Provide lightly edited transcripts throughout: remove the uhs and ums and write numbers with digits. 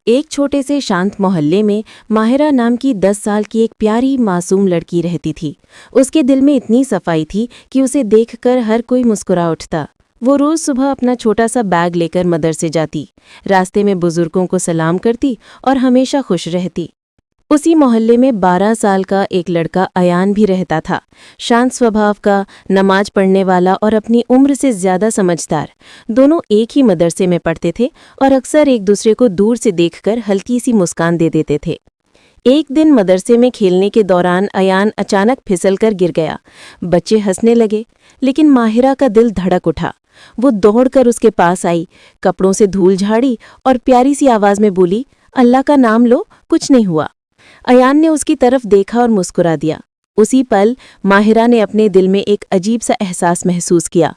ایک چھوٹے سے شانت محلے میں ماہرہ نام کی 10 سال کی ایک پیاری معصوم لڑکی رہتی تھی۔ اس کے دل میں اتنی صفائی تھی کہ اسے دیکھ کر ہر کوئی مسکرا اٹھتا۔ وہ روز صبح اپنا چھوٹا سا بیگ لے کر مدرسے جاتی، راستے میں بزرگوں کو سلام کرتی اور ہمیشہ خوش رہتی۔ اسی محلے میں 12 سال کا ایک لڑکا ایان بھی رہتا تھا، شانت سوبھاؤ کا، نماز پڑھنے والا اور اپنی عمر سے زیادہ سمجھدار۔ دونوں ایک ہی مدرسے میں پڑھتے تھے اور اکثر ایک دوسرے کو دور سے دیکھ کر ہلکی سی مسکان دے دیتے تھے۔ ایک دن مدرسے میں کھیلنے کے دوران ایان اچانک پھسل کر گر گیا۔ بچے ہنسنے لگے، لیکن ماہرہ کا دل دھڑک اٹھا۔ وہ دوڑ کر اس کے پاس آئی، کپڑوں سے دھول جھاڑی اور پیاری سی آواز میں بولی، اللہ کا نام لو، کچھ نہیں ہوا۔ ایان نے اس کی طرف دیکھا اور مسکرا دیا۔ اسی پل ماہرہ نے اپنے دل میں ایک عجیب سا احساس محسوس کیا،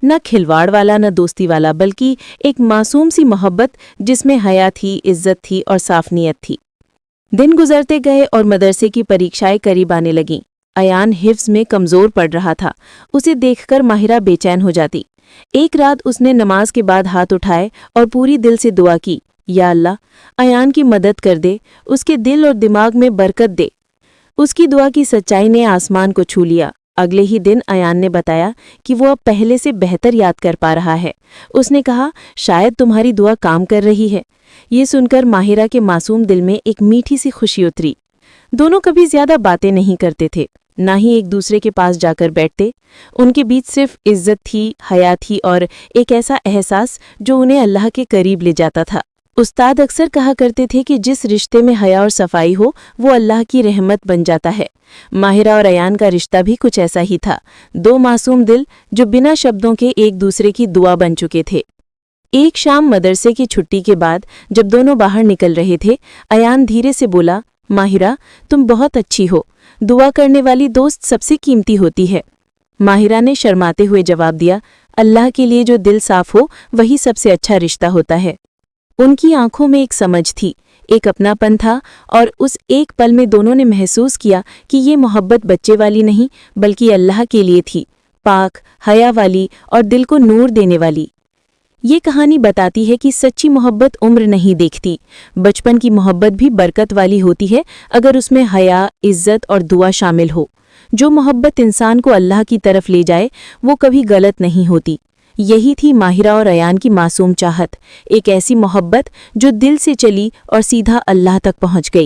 نہ کھلواڑ والا نہ دوستی والا، بلکہ ایک معصوم سی محبت جس میں حیا تھی، عزت تھی اور صاف نیت تھی۔ دن گزرتے گئے اور مدرسے کی پریکشائیں قریب آنے لگیں۔ ایان حفظ میں کمزور پڑ رہا تھا، اسے دیکھ کر ماہرہ بے چین ہو جاتی۔ ایک رات اس نے نماز کے بعد ہاتھ اٹھائے اور پوری دل سے دعا کی، یا اللہ، ایان کی مدد کر دے، اس کے دل اور دماغ میں برکت دے۔ اس کی دعا کی سچائی نے آسمان کو چھو لیا۔ اگلے ہی دن ایان نے بتایا کہ وہ اب پہلے سے بہتر یاد کر پا رہا ہے۔ اس نے کہا، شاید تمہاری دعا کام کر رہی ہے۔ یہ سن کر ماہرہ کے معصوم دل میں ایک میٹھی سی خوشی اتری۔ دونوں کبھی زیادہ باتیں نہیں کرتے تھے، نہ ہی ایک دوسرے کے پاس جا کر بیٹھتے۔ ان کے بیچ صرف عزت تھی، حیا تھی اور ایک ایسا احساس جو انہیں اللہ کے قریب لے جاتا تھا۔ استاد اکثر کہا کرتے تھے کہ جس رشتے میں حیا اور صفائی ہو وہ اللہ کی رحمت بن جاتا ہے۔ ماہرہ اور ایان کا رشتہ بھی کچھ ایسا ہی تھا، دو معصوم دل جو بنا شبدوں کے ایک دوسرے کی دعا بن چکے تھے۔ ایک شام مدرسے کی چھٹی کے بعد جب دونوں باہر نکل رہے تھے، ایان دھیرے سے بولا، ماہرہ، تم بہت اچھی ہو، دعا کرنے والی دوست سب سے قیمتی ہوتی ہے۔ ماہرہ نے شرماتے ہوئے جواب دیا، اللہ کے لیے جو دل صاف ہو وہی سب سے اچھا رشتہ ہوتا ہے۔ ان کی آنکھوں میں ایک سمجھ تھی، ایک اپناپن تھا، اور اس ایک پل میں دونوں نے محسوس کیا کہ یہ محبت بچے والی نہیں بلکہ اللہ کے لیے تھی، پاک، حیا والی اور دل کو نور دینے والی۔ یہ کہانی بتاتی ہے کہ سچی محبت عمر نہیں دیکھتی۔ بچپن کی محبت بھی برکت والی ہوتی ہے اگر اس میں حیا، عزت اور دعا شامل ہو۔ جو محبت انسان کو اللہ کی طرف لے جائے وہ کبھی غلط نہیں ہوتی۔ یہی تھی ماہرہ اور ایان کی معصوم چاہت، ایک ایسی محبت جو دل سے چلی اور سیدھا اللہ تک پہنچ گئی۔